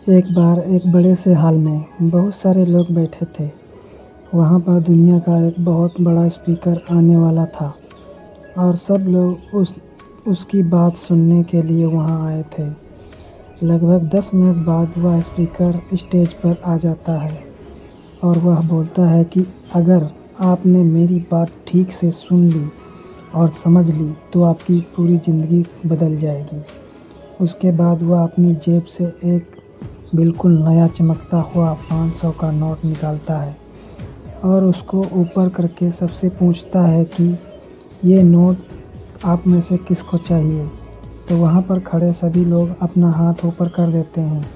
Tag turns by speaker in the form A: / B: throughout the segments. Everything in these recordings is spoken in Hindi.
A: एक बार एक बड़े से हॉल में बहुत सारे लोग बैठे थे। वहाँ पर दुनिया का एक बहुत बड़ा स्पीकर आने वाला था और सब लोग उसकी बात सुनने के लिए वहाँ आए थे। लगभग 10 मिनट बाद वह स्पीकर स्टेज पर आ जाता है और वह बोलता है कि अगर आपने मेरी बात ठीक से सुन ली और समझ ली तो आपकी पूरी ज़िंदगी बदल जाएगी। उसके बाद वह अपनी जेब से एक बिल्कुल नया चमकता हुआ 500 का नोट निकालता है और उसको ऊपर करके सबसे पूछता है कि ये नोट आप में से किसको चाहिए। तो वहाँ पर खड़े सभी लोग अपना हाथ ऊपर कर देते हैं।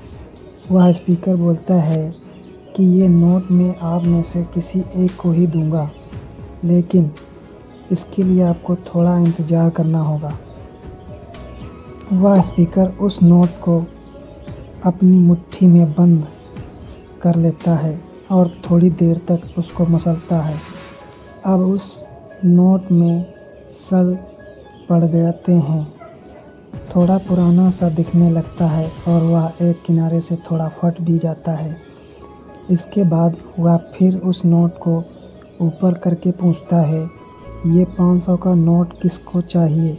A: वह स्पीकर बोलता है कि ये नोट मैं आप में से किसी एक को ही दूंगा, लेकिन इसके लिए आपको थोड़ा इंतज़ार करना होगा। वह स्पीकर उस नोट को अपनी मुट्ठी में बंद कर लेता है और थोड़ी देर तक उसको मसलता है। अब उस नोट में सल पड़ जाते हैं, थोड़ा पुराना सा दिखने लगता है और वह एक किनारे से थोड़ा फट भी जाता है। इसके बाद वह फिर उस नोट को ऊपर करके पूछता है, ये 500 का नोट किसको चाहिए।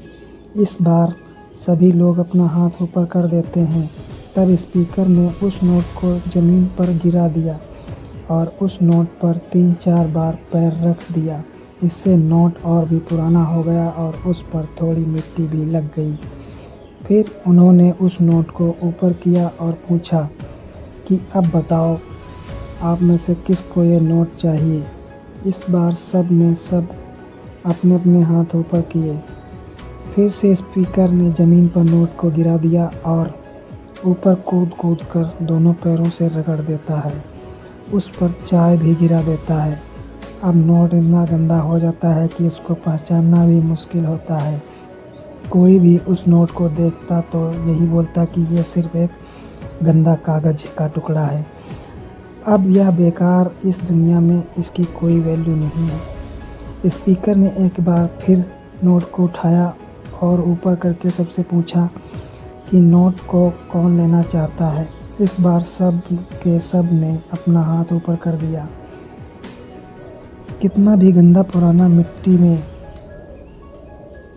A: इस बार सभी लोग अपना हाथ ऊपर कर देते हैं। तब स्पीकर ने उस नोट को ज़मीन पर गिरा दिया और उस नोट पर 3-4 बार पैर रख दिया। इससे नोट और भी पुराना हो गया और उस पर थोड़ी मिट्टी भी लग गई। फिर उन्होंने उस नोट को ऊपर किया और पूछा कि अब बताओ आप में से किसको ये नोट चाहिए। इस बार सब ने अपने अपने हाथ ऊपर किए। फिर से स्पीकर ने ज़मीन पर नोट को गिरा दिया और ऊपर कूद कर दोनों पैरों से रगड़ देता है। उस पर चाय भी गिरा देता है। अब नोट इतना गंदा हो जाता है कि उसको पहचानना भी मुश्किल होता है। कोई भी उस नोट को देखता तो यही बोलता कि ये सिर्फ एक गंदा कागज़ का टुकड़ा है। अब यह बेकार, इस दुनिया में इसकी कोई वैल्यू नहीं है। स्पीकर ने एक बार फिर नोट को उठाया और ऊपर करके सबसे पूछा कि नोट को कौन लेना चाहता है। इस बार सब ने अपना हाथ ऊपर कर दिया। कितना भी गंदा पुराना मिट्टी में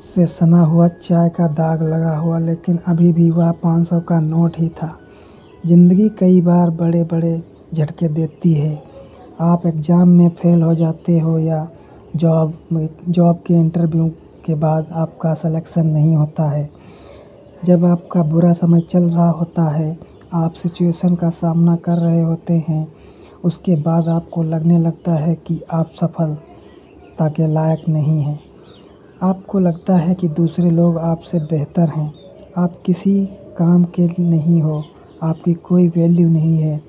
A: से सना हुआ चाय का दाग लगा हुआ, लेकिन अभी भी वह 500 का नोट ही था। ज़िंदगी कई बार बड़े बड़े झटके देती है। आप एग्ज़ाम में फेल हो जाते हो या जॉब के इंटरव्यू के बाद आपका सिलेक्शन नहीं होता है। जब आपका बुरा समय चल रहा होता है, आप सिचुएशन का सामना कर रहे होते हैं, उसके बाद आपको लगने लगता है कि आप सफलता के लायक नहीं हैं। आपको लगता है कि दूसरे लोग आपसे बेहतर हैं, आप किसी काम के नहीं हो, आपकी कोई वैल्यू नहीं है।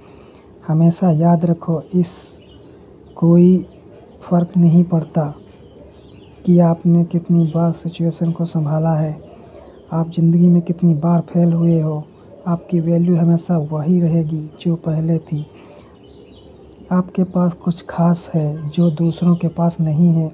A: हमेशा याद रखो, इस कोई फ़र्क नहीं पड़ता कि आपने कितनी बार सिचुएशन को संभाला है, आप ज़िंदगी में कितनी बार फेल हुए हो, आपकी वैल्यू हमेशा वही रहेगी जो पहले थी। आपके पास कुछ खास है जो दूसरों के पास नहीं है।